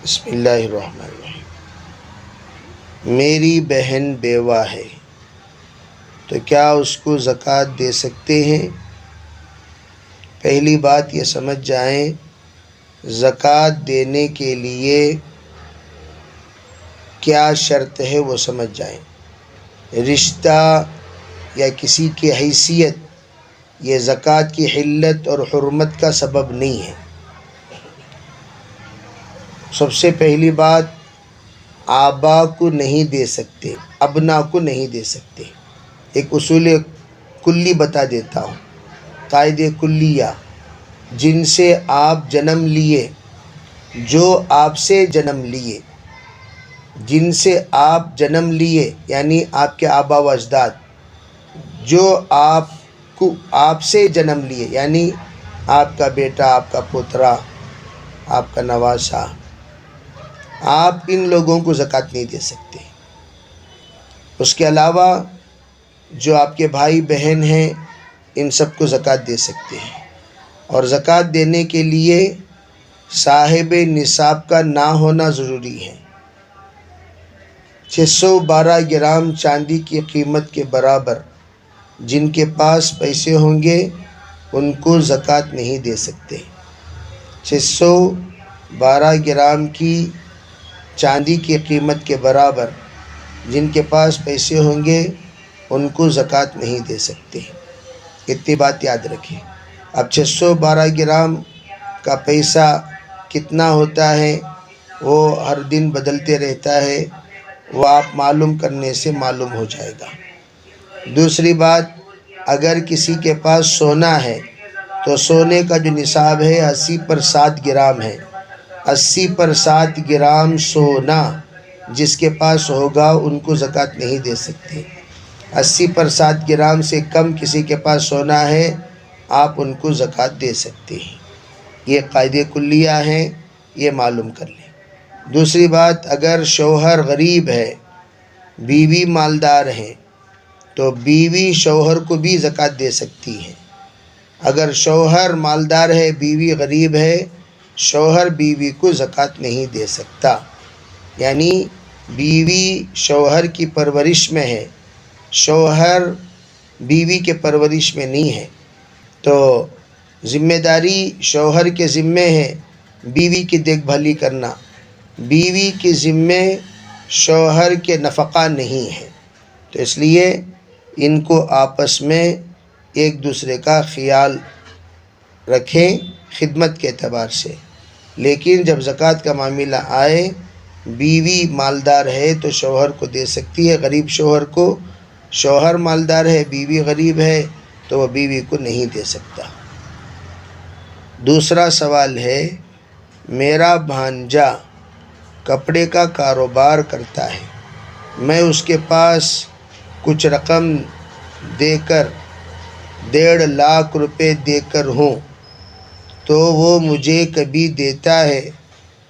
بسم اللہ الرحمن الرحیم۔ میری بہن بیوہ ہے تو کیا اس کو زکوٰۃ دے سکتے ہیں؟ پہلی بات یہ سمجھ جائیں، زکوٰۃ دینے کے لیے کیا شرط ہے وہ سمجھ جائیں۔ رشتہ یا کسی کی حیثیت یہ زکوٰۃ کی حلت اور حرمت کا سبب نہیں ہے۔ سب سے پہلی بات، آبا کو نہیں دے سکتے، ابنا کو نہیں دے سکتے۔ ایک اصول کلی بتا دیتا ہوں، قاعدہ کلیہ، جن سے آپ جنم لیے، جو آپ سے جنم لیے، جن سے آپ جنم لیے یعنی آپ کے آبا و اجداد، جو آپ سے جنم لیے یعنی آپ کا بیٹا، آپ کا پوترا، آپ کا نواسہ، آپ ان لوگوں کو زکوٰۃ نہیں دے سکتے۔ اس کے علاوہ جو آپ کے بھائی بہن ہیں ان سب کو زکوٰۃ دے سکتے ہیں، اور زکوٰۃ دینے کے لیے صاحب نصاب کا نہ ہونا ضروری ہے۔ 612 گرام چاندی کی قیمت کے برابر جن کے پاس پیسے ہوں گے ان کو زکوٰۃ نہیں دے سکتے۔ 612 گرام کی چاندی کی قیمت کے برابر جن کے پاس پیسے ہوں گے ان کو زکوٰۃ نہیں دے سکتے۔ اتنی بات یاد رکھیں۔ اب 612 گرام کا پیسہ کتنا ہوتا ہے وہ ہر دن بدلتے رہتا ہے، وہ آپ معلوم کرنے سے معلوم ہو جائے گا۔ دوسری بات، اگر کسی کے پاس سونا ہے تو سونے کا جو نصاب ہے 80 پر 7 گرام ہے۔ 80 پر 7 گرام سونا جس کے پاس ہوگا ان کو زکوٰۃ نہیں دے سکتے۔ 80 پر 7 گرام سے کم کسی کے پاس سونا ہے آپ ان کو زکوٰۃ دے سکتے ہیں۔ یہ قاعدہ کلیہ ہیں، یہ معلوم کر لیں۔ دوسری بات، اگر شوہر غریب ہے، بیوی مالدار ہے تو بیوی شوہر کو بھی زکوٰۃ دے سکتی ہے۔ اگر شوہر مالدار ہے، بیوی غریب ہے، شوہر بیوی کو زکوٰۃ نہیں دے سکتا۔ یعنی بیوی شوہر کی پرورش میں ہے، شوہر بیوی کے پرورش میں نہیں ہے، تو ذمہ داری شوہر کے ذمے ہے بیوی کی دیکھ بھالی کرنا، بیوی کے ذمے شوہر کے نفقہ نہیں ہے۔ تو اس لیے ان کو آپس میں ایک دوسرے کا خیال رکھیں خدمت کے اعتبار سے۔ لیکن جب زکوٰۃ کا معاملہ آئے، بیوی مالدار ہے تو شوہر کو دے سکتی ہے، غریب شوہر کو، شوہر مالدار ہے بیوی غریب ہے تو وہ بیوی کو نہیں دے سکتا۔ دوسرا سوال ہے، میرا بھانجا کپڑے کا کاروبار کرتا ہے، میں اس کے پاس کچھ رقم دے کر 1.5 لاکھ روپے دے کر ہوں تو وہ مجھے کبھی دیتا ہے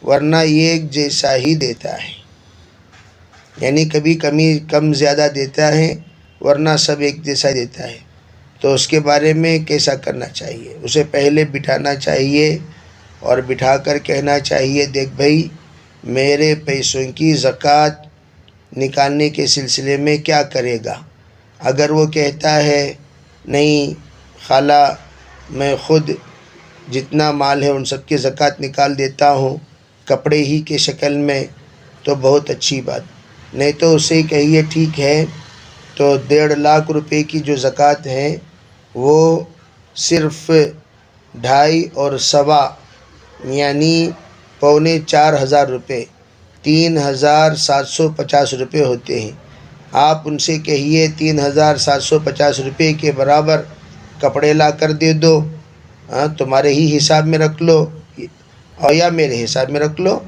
ورنہ ایک جیسا ہی دیتا ہے، یعنی کبھی کم زیادہ دیتا ہے ورنہ سب ایک جیسا دیتا ہے، تو اس کے بارے میں کیسا کرنا چاہیے؟ اسے پہلے بٹھانا چاہیے اور بٹھا کر کہنا چاہیے، دیکھ بھائی میرے پیسوں کی زکوٰۃ نکالنے کے سلسلے میں کیا کرے گا؟ اگر وہ کہتا ہے نہیں خالہ میں خود جتنا مال ہے ان سب کی زکوٰۃ نکال دیتا ہوں کپڑے ہی کے شکل میں، تو بہت اچھی بات، نہیں تو اسے کہیے ٹھیک ہے تو 1.5 لاکھ روپے کی جو زکوٰۃ ہے وہ صرف 2.5 اور 1.25 یعنی 3,450 روپے 3,750 روپے ہوتے ہیں۔ آپ ان سے کہیے 3,750 روپے کے برابر کپڑے لا کر دے دو، تمہارے ہی حساب میں رکھ لو اور یا میرے حساب میں رکھ لو،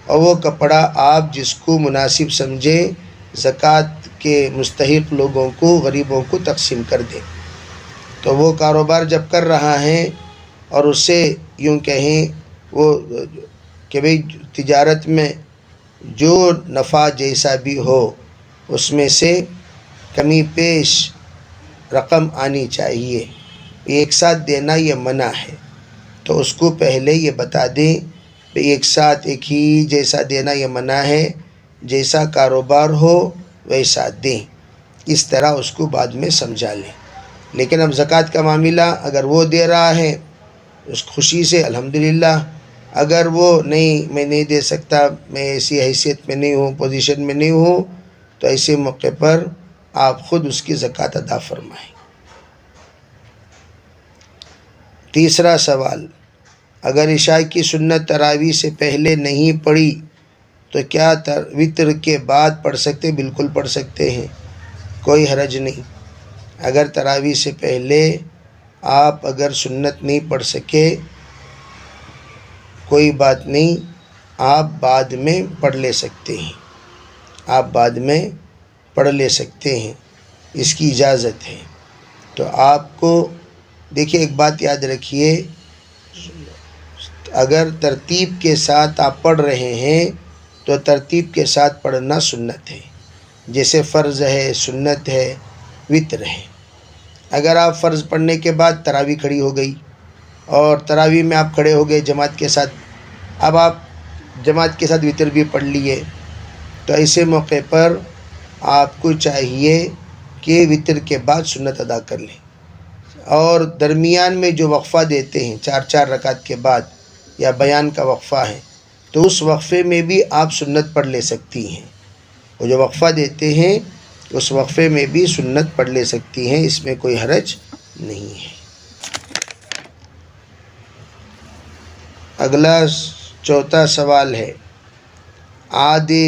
اور وہ کپڑا آپ جس کو مناسب سمجھے زکوٰۃ کے مستحق لوگوں کو، غریبوں کو تقسیم کر دیں۔ تو وہ کاروبار جب کر رہا ہے اور اس سے یوں کہیں وہ کہ بھئی تجارت میں جو نفع جیسا بھی ہو اس میں سے کمی پیش رقم آنی چاہیے، ایک ساتھ دینا یہ منع ہے، تو اس کو پہلے یہ بتا دیں ایک ساتھ ایک ہی جیسا دینا یہ منع ہے، جیسا کاروبار ہو ویسا دیں، اس طرح اس کو بعد میں سمجھا لیں۔ لیکن اب زکوٰۃ کا معاملہ اگر وہ دے رہا ہے اس خوشی سے الحمدللہ، اگر وہ نہیں میں نہیں دے سکتا، میں ایسی حیثیت میں نہیں ہوں، پوزیشن میں نہیں ہوں، تو ایسے موقع پر آپ خود اس کی زکوٰۃ ادا فرمائیں۔ تیسرا سوال، اگر عشاء کی سنت تراویح سے پہلے نہیں پڑھی تو کیا وتر کے بعد پڑھ سکتے؟ بالکل پڑھ سکتے ہیں، کوئی حرج نہیں۔ اگر تراویح سے پہلے آپ اگر سنت نہیں پڑھ سکے کوئی بات نہیں، آپ بعد میں پڑھ لے سکتے ہیں، آپ بعد میں پڑھ لے سکتے ہیں، اس کی اجازت ہے۔ تو آپ کو دیکھیے ایک بات یاد رکھیے، اگر ترتیب کے ساتھ آپ پڑھ رہے ہیں تو ترتیب کے ساتھ پڑھنا سنت ہے، جیسے فرض ہے، سنت ہے، وتر ہے۔ اگر آپ فرض پڑھنے کے بعد تراویح کھڑی ہو گئی اور تراویح میں آپ کھڑے ہو گئے جماعت کے ساتھ، اب آپ جماعت کے ساتھ وتر بھی پڑھ لیے، تو ایسے موقع پر آپ کو چاہیے کہ وتر کے بعد سنت ادا کر لیں، اور درمیان میں جو وقفہ دیتے ہیں 4 رکعت کے بعد یا بیان کا وقفہ ہے، تو اس وقفے میں بھی آپ سنت پڑھ لے سکتی ہیں۔ وہ جو وقفہ دیتے ہیں اس وقفے میں بھی سنت پڑھ لے سکتی ہیں، اس میں کوئی حرج نہیں ہے۔ اگلا چوتھا سوال ہے، آدھے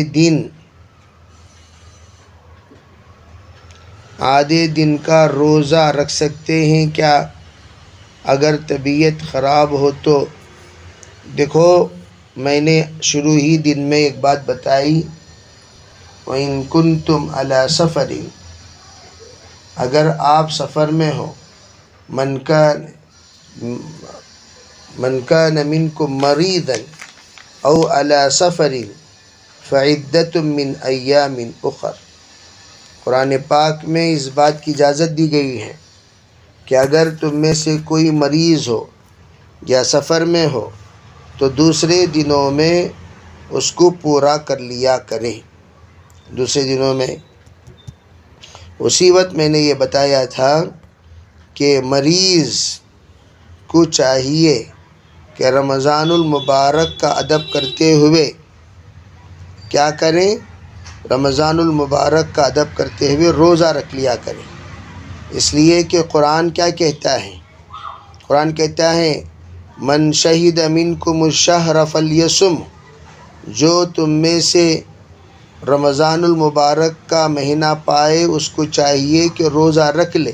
دن کا روزہ رکھ سکتے ہیں کیا اگر طبیعت خراب ہو تو؟ دیکھو میں نے شروع ہی دن میں ایک بات بتائی، وَإِن كُنتُمْ عَلَى سَفَرٍ، اگر آپ سفر میں ہو، من كان منكم مريضا او على سفر فعدة من ایام اخر، قرآن پاک میں اس بات کی اجازت دی گئی ہے کہ اگر تم میں سے کوئی مریض ہو یا سفر میں ہو تو دوسرے دنوں میں اس کو پورا کر لیا کریں۔ دوسرے دنوں میں اسی وقت میں نے یہ بتایا تھا کہ مریض کو چاہیے کہ رمضان المبارک کا ادب کرتے ہوئے کیا کریں؟ رمضان المبارک کا ادب کرتے ہوئے روزہ رکھ لیا کریں، اس لیے کہ قرآن کیا کہتا ہے؟ قرآن کہتا ہے من شہد منکم الشہر فلیصم، جو تم میں سے رمضان المبارک کا مہینہ پائے اس کو چاہیے کہ روزہ رکھ لے۔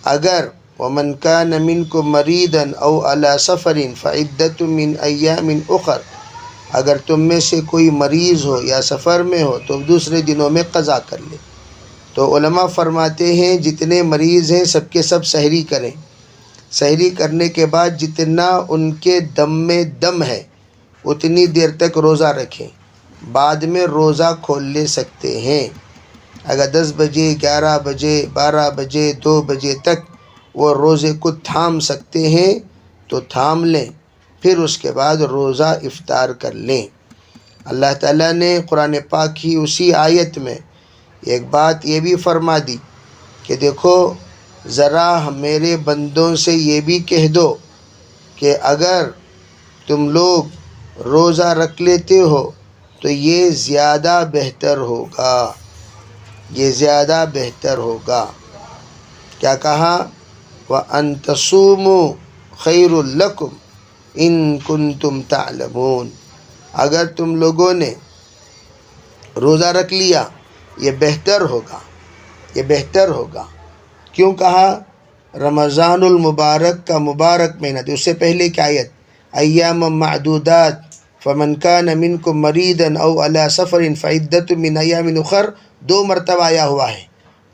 اگر وَمَنْ كَانَ مِنْكُمْ مَرِيضًا أَوْ عَلَى سَفَرٍ فَعِدَّةٌ مِّنْ أَيَّامٍ أُخَرَ، اگر تم میں سے کوئی مریض ہو یا سفر میں ہو تو دوسرے دنوں میں قضا کر لے۔ تو علماء فرماتے ہیں جتنے مریض ہیں سب کے سب سحری کریں، سحری کرنے کے بعد جتنا ان کے دم میں دم ہے اتنی دیر تک روزہ رکھیں، بعد میں روزہ کھول لے سکتے ہیں۔ اگر 10 بجے، 11 بجے، 12 بجے، 2 بجے تک وہ روزے کو تھام سکتے ہیں تو تھام لیں، پھر اس کے بعد روزہ افطار کر لیں۔ اللہ تعالیٰ نے قرآن پاک کی اسی آیت میں ایک بات یہ بھی فرما دی کہ دیکھو ذرا میرے بندوں سے یہ بھی کہہ دو کہ اگر تم لوگ روزہ رکھ لیتے ہو تو یہ زیادہ بہتر ہوگا، یہ زیادہ بہتر ہوگا۔ کیا کہا؟ وَأَن تَصُومُوا خَيْرٌ لَكُمْ إِن كُنتُمْ تَعْلَمُونَ، اگر تم لوگوں نے روزہ رکھ لیا یہ بہتر ہوگا، یہ بہتر ہوگا۔ کیوں کہا؟ رمضان المبارک کا مبارک مہینہ، اس سے پہلے کی آیت ایام معدودات فمن کان منکم مریضا او علی سفر فعدۃ من ایام اخر 2 مرتبہ آیا ہوا ہے،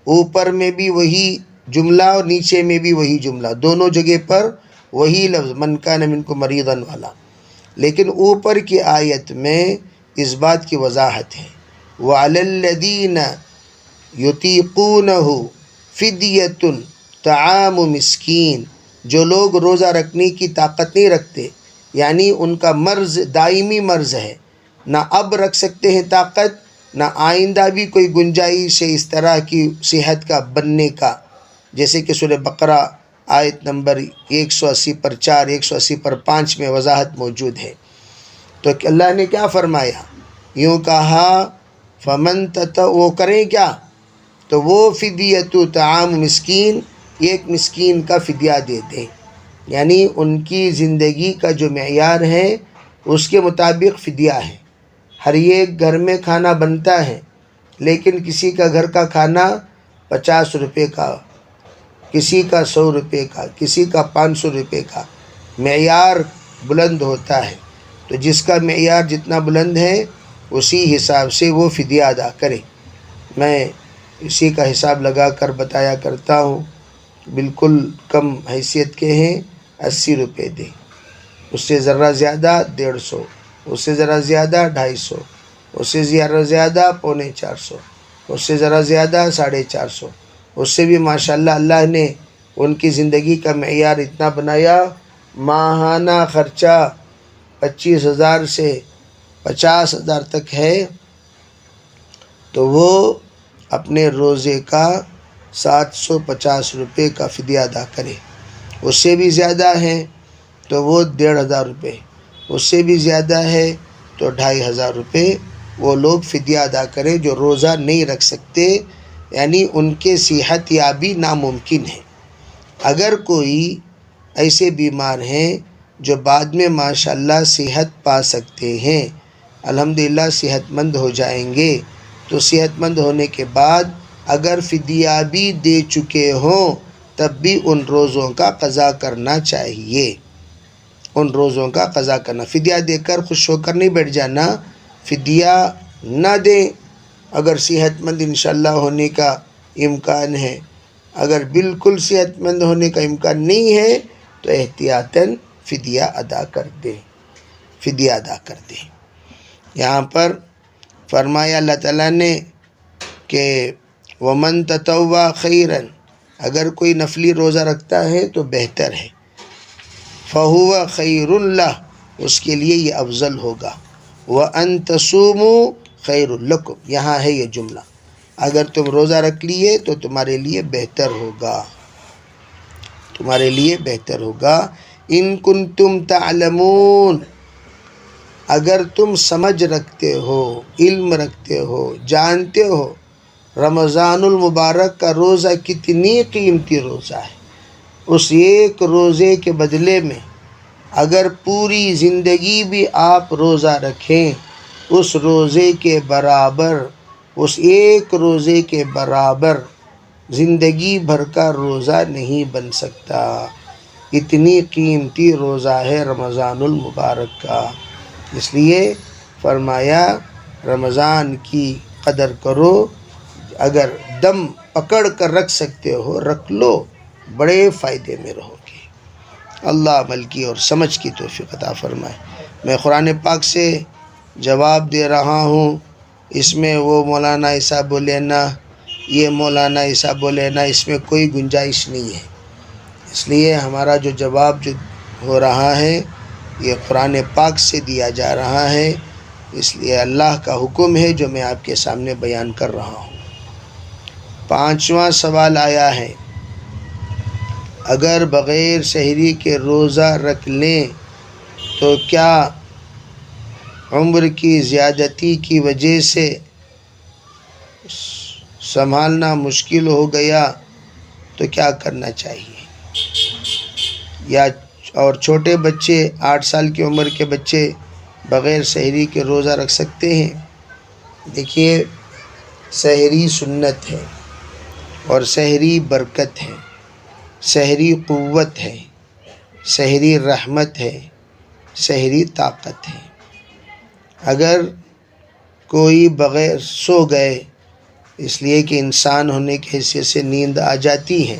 اوپر میں بھی وہی جملہ اور نیچے میں بھی وہی جملہ، دونوں جگہ پر وہی لفظ من کان منکم مریضا والا، لیکن اوپر کی آیت میں اس بات کی وضاحت ہے وعلی الذین یطیقونہ فدیۃ طعام مسکین، جو لوگ روزہ رکھنے کی طاقت نہیں رکھتے یعنی ان کا مرض دائمی مرض ہے، نہ اب رکھ سکتے ہیں طاقت، نہ آئندہ بھی کوئی گنجائش ہے اس طرح کی صحت کا بننے کا، جیسے کہ سورہ بقرہ آیت نمبر 180 پر 4 180 پر 5 میں وضاحت موجود ہے۔ تو اللہ نے کیا فرمایا؟ یوں کہا فمن وہ کریں کیا؟ تو وہ فدیۃ طعام مسکین، ایک مسکین کا فدیہ دے دیں، یعنی ان کی زندگی کا جو معیار ہے اس کے مطابق فدیہ ہے۔ ہر ایک گھر میں کھانا بنتا ہے، لیکن کسی کا گھر کا کھانا 50 روپے کا، کسی کا 100 روپے کا، کسی کا 500 روپے کا، معیار بلند ہوتا ہے۔ تو جس کا معیار جتنا بلند ہے اسی حساب سے وہ فدیہ ادا کرے۔ میں اسی کا حساب لگا کر بتایا کرتا ہوں، بالکل کم حیثیت کے ہیں 80 روپے دیں، اس سے ذرا زیادہ 150، اس سے ذرا زیادہ 250، اس سے ذرا زیادہ 350، اس سے ذرا زیادہ 450، اس سے بھی ماشاءاللہ اللہ نے ان کی زندگی کا معیار اتنا بنایا، ماہانہ خرچہ 25,000 سے 50,000 تک ہے، تو وہ اپنے روزے کا 750 روپے کا فدیہ ادا کرے۔ اس سے بھی زیادہ ہے تو وہ 1,500 روپے، اس سے بھی زیادہ ہے تو 2,500 روپے وہ لوگ فدیہ ادا کریں جو روزہ نہیں رکھ سکتے، یعنی ان کے صحت یابی ناممکن ہے۔ اگر کوئی ایسے بیمار ہیں جو بعد میں ماشاءاللہ صحت پا سکتے ہیں، الحمدللہ صحت مند ہو جائیں گے، تو صحت مند ہونے کے بعد اگر فدیہ بھی دے چکے ہوں تب بھی ان روزوں کا قضا کرنا چاہیے، ان روزوں کا قضا کرنا۔ فدیہ دے کر خوش ہو کر نہیں بیٹھ جانا، فدیہ نہ دیں اگر صحت مند انشاءاللہ ہونے کا امکان ہے، اگر بالکل صحت مند ہونے کا امکان نہیں ہے تو احتیاطاً فدیہ ادا کر دیں، فدیہ ادا کر دیں۔ یہاں پر فرمایا اللہ تعالیٰ نے کہ وَمَن تَطَوَّعَ خَيْرًا، اگر کوئی نفلی روزہ رکھتا ہے تو بہتر ہے، فَهُوَ خَيْرٌ لَهُ، اس کے لیے یہ افضل ہوگا، وَأَن تَصُومُوا خَيْرٌ لَكُمْ، یہاں ہے یہ جملہ، اگر تم روزہ رکھ لیے تو تمہارے لیے بہتر ہوگا، تمہارے لیے بہتر ہوگا، ان کنتم تعلمون، اگر تم سمجھ رکھتے ہو، علم رکھتے ہو، جانتے ہو رمضان المبارک کا روزہ کتنی قیمتی روزہ ہے، اس ایک روزے کے بدلے میں اگر پوری زندگی بھی آپ روزہ رکھیں، اس روزے کے برابر، اس ایک روزے کے برابر زندگی بھر کا روزہ نہیں بن سکتا، اتنی قیمتی روزہ ہے رمضان المبارک کا۔ اس لیے فرمایا رمضان کی قدر کرو، اگر دم پکڑ کر رکھ سکتے ہو رکھ لو، بڑے فائدے میں رہو گے۔ اللہ عمل کی اور سمجھ کی توفیق عطا فرمائے۔ میں قرآن پاک سے جواب دے رہا ہوں، اس میں وہ مولانا ایسا بولے نا، یہ مولانا ایسا بولے نا، اس میں کوئی گنجائش نہیں ہے۔ اس لیے ہمارا جو جواب جو ہو رہا ہے یہ قرآن پاک سے دیا جا رہا ہے، اس لیے اللہ کا حکم ہے جو میں آپ کے سامنے بیان کر رہا ہوں۔ 5واں سوال آیا ہے، اگر بغیر سحری کے روزہ رکھ لیں تو کیا عمر کی زیادتی کی وجہ سے سنبھالنا مشکل ہو گیا تو کیا کرنا چاہیے؟ یا اور چھوٹے بچے 8 سال کی عمر کے بچے بغیر سحری کے روزہ رکھ سکتے ہیں؟ دیکھیے، سحری سنت ہے اور سحری برکت ہے، سحری قوت ہے، سحری رحمت ہے، سحری طاقت ہے۔ اگر کوئی بغیر سو گئے اس لیے کہ انسان ہونے کی حیثیت سے نیند آ جاتی ہے،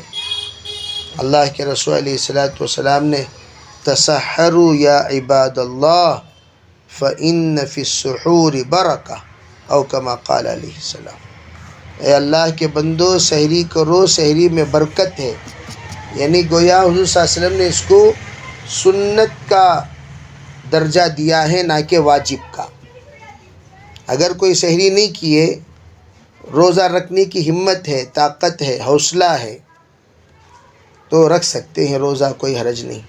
اللہ کے رسول علیہ السلام نے تسحروا یا عباد اللہ فإن فی السحور برکہ، او کما قال علیہ السلام، اے اللہ کے بندو سحری کرو، سحری میں برکت ہے، یعنی گویا حضور صلی اللہ علیہ وسلم نے اس کو سنت کا درجہ دیا ہے نہ کہ واجب کا۔ اگر کوئی سحری نہیں کیے، روزہ رکھنے کی ہمت ہے، طاقت ہے، حوصلہ ہے تو رکھ سکتے ہیں روزہ، کوئی حرج نہیں۔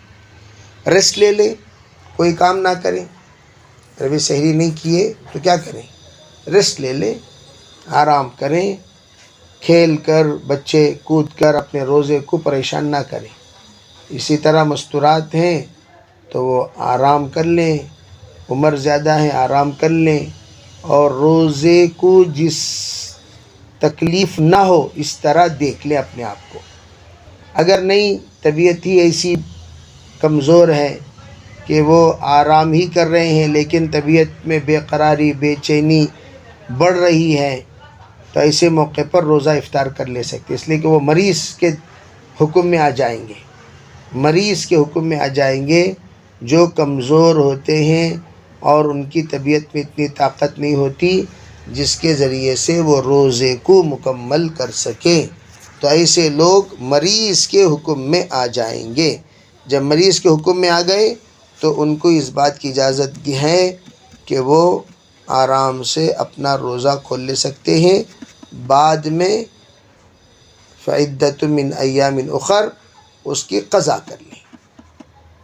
ریسٹ لے لے، کوئی کام نہ کریں۔ ابھی سحری نہیں کیے تو کیا کریں؟ ریسٹ لے لیں، آرام کریں، کھیل کر، بچے کود کر اپنے روزے کو پریشان نہ کریں۔ اسی طرح مستورات ہیں تو وہ آرام کر لیں، عمر زیادہ ہے آرام کر لیں، اور روزے کو جس تکلیف نہ ہو اس طرح دیکھ لیں اپنے آپ کو۔ اگر نہیں، طبیعت ہی ایسی کمزور ہے کہ وہ آرام ہی کر رہے ہیں لیکن طبیعت میں بے قراری، بے چینی بڑھ رہی ہے، تو ایسے موقع پر روزہ افطار کر لے سکتے، اس لیے کہ وہ مریض کے حکم میں آ جائیں گے۔ مریض کے حکم میں آ جائیں گے جو کمزور ہوتے ہیں اور ان کی طبیعت میں اتنی طاقت نہیں ہوتی جس کے ذریعے سے وہ روزے کو مکمل کر سکیں، تو ایسے لوگ مریض کے حکم میں آ جائیں گے۔ جب مریض کے حکم میں آ گئے تو ان کو اس بات کی اجازت ہے کہ وہ آرام سے اپنا روزہ کھول لے سکتے ہیں، بعد میں فعدۃ من ایام اخر اس کی قضا کر لیں،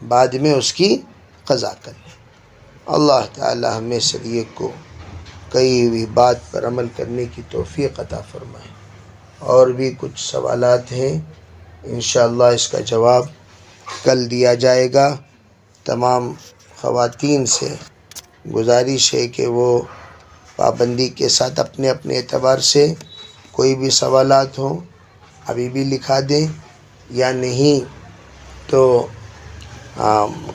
بعد میں اس کی قضا کر لیں۔ اللہ تعالی ہمیں شریعت کو کئی ہوئی بات پر عمل کرنے کی توفیق عطا فرمائے۔ اور بھی کچھ سوالات ہیں، انشاءاللہ اس کا جواب کل دیا جائے گا۔ تمام خواتین سے گزارش ہے کہ وہ پابندی کے ساتھ اپنے اپنے اعتبار سے کوئی بھی سوالات ہوں ابھی بھی لکھا دیں، یا نہیں تو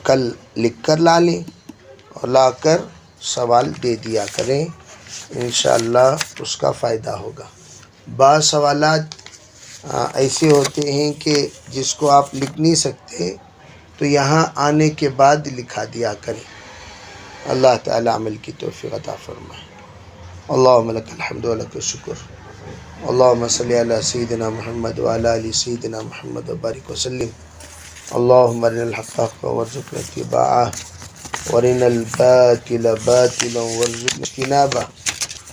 کل لکھ کر لا لیں اور لا کر سوال دے دیا کریں، انشاءاللہ اس کا فائدہ ہوگا۔ بعض سوالات ایسے ہوتے ہیں کہ جس کو آپ لکھ نہیں سکتے تو یہاں آنے کے بعد لکھا دیا کریں۔ اللہ تعالی عمل کی توفیق عطا فرمائے۔ اللہم لک الحمد و لک الشکر۔ اللہم صلی علی سیدنا محمد وعلی آل سیدنا محمد وبارک وسلم۔ اللہم ارنا الحق حقا وارزقنا اتباعہ وارنا الباطل باطلا وارزقنا اجتنابہ۔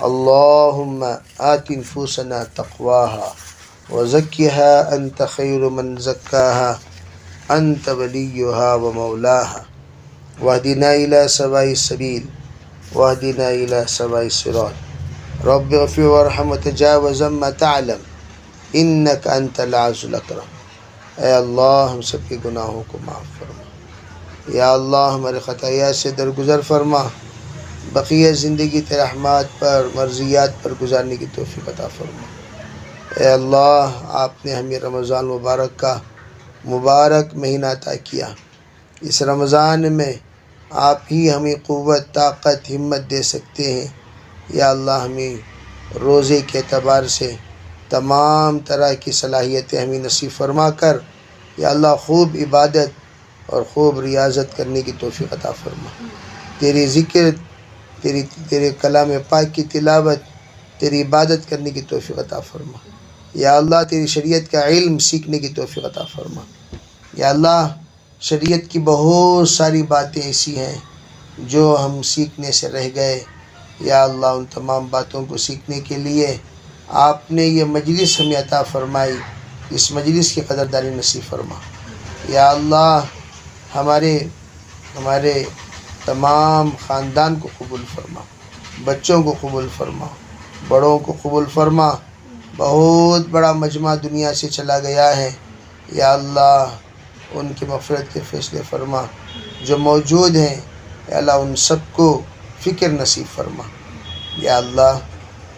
اللہم آت نفوسنا تقواہا وزکھا انت خیر من زکاہا انت ولیہا ومولاہا واہدنا الی سواء السبیل واہدنا الی سواء الصراط رب اغفر وارحم وتجاوز عما تعلم انک انت العزیز الاکرم۔ اے اللہ ہم سب کے گناہوں کو معاف فرما، یا اللہ ہمارے خطایا سے درگزر فرما، بقیہ زندگی تیرے رحمات پر، مرضیات پر گزارنے کی توفیق عطا فرما۔ اے اللہ آپ نے ہمیں رمضان مبارک کا مبارک مہینہ عطا کیا، اس رمضان میں آپ ہی ہمیں قوت، طاقت، ہمت دے سکتے ہیں، یا اللہ ہمیں روزے کے اعتبار سے تمام طرح کی صلاحیتیں ہمیں نصیب فرما کر یا اللہ خوب عبادت اور خوب ریاضت کرنے کی توفیق عطا فرما۔ تیری ذکر، تیرے کلام پاک کی تلاوت، تیری عبادت کرنے کی توفیق عطا فرما۔ یا اللہ تیری شریعت کا علم سیکھنے کی توفیق عطا فرما۔ یا اللہ شریعت کی بہت ساری باتیں ایسی ہیں جو ہم سیکھنے سے رہ گئے، یا اللہ ان تمام باتوں کو سیکھنے کے لیے آپ نے یہ مجلس ہمیں عطا فرمائی، اس مجلس کی قدردانی نصیب فرما۔ یا اللہ ہمارے تمام خاندان کو قبول فرما، بچوں کو قبول فرما، بڑوں کو قبول فرما۔ بہت بڑا مجمع دنیا سے چلا گیا ہے، یا اللہ ان کی مغفرت کے فیصلے فرما۔ جو موجود ہیں یا اللہ ان سب کو فکر نصیب فرما۔ یا اللہ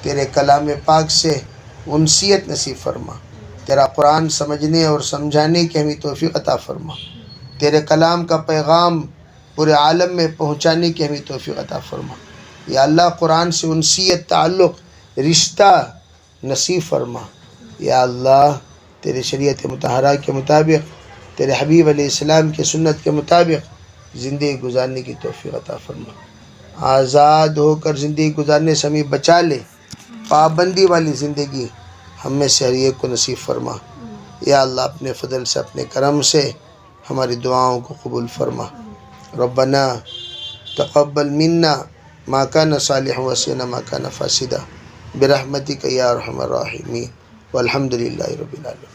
تیرے کلام پاک سے انسیت نصیب فرما، تیرا قرآن سمجھنے اور سمجھانے کی ہمیں توفیق عطا فرما، تیرے کلام کا پیغام پورے عالم میں پہنچانے کی ہمیں توفیق عطا فرما۔ یا اللہ قرآن سے انسیت، تعلق، رشتہ نصیب فرما۔ یا اللہ تیرے شریعت مطہرہ کے مطابق، تیرے حبیب علیہ السلام کے سنت کے مطابق زندگی گزارنے کی توفیق عطا فرما۔ آزاد ہو کر زندگی گزارنے سے ہمیں بچا لے، پابندی والی زندگی ہم میں سے ہر ایک کو نصیب فرما۔ یا اللہ اپنے فضل سے، اپنے کرم سے ہماری دعاؤں کو قبول فرما۔ ربنا تقبل منا ما كان صالحا وسنا ما كان فاسدا برحمتك یا ارحم الراحمین والحمد للہ رب العالمین.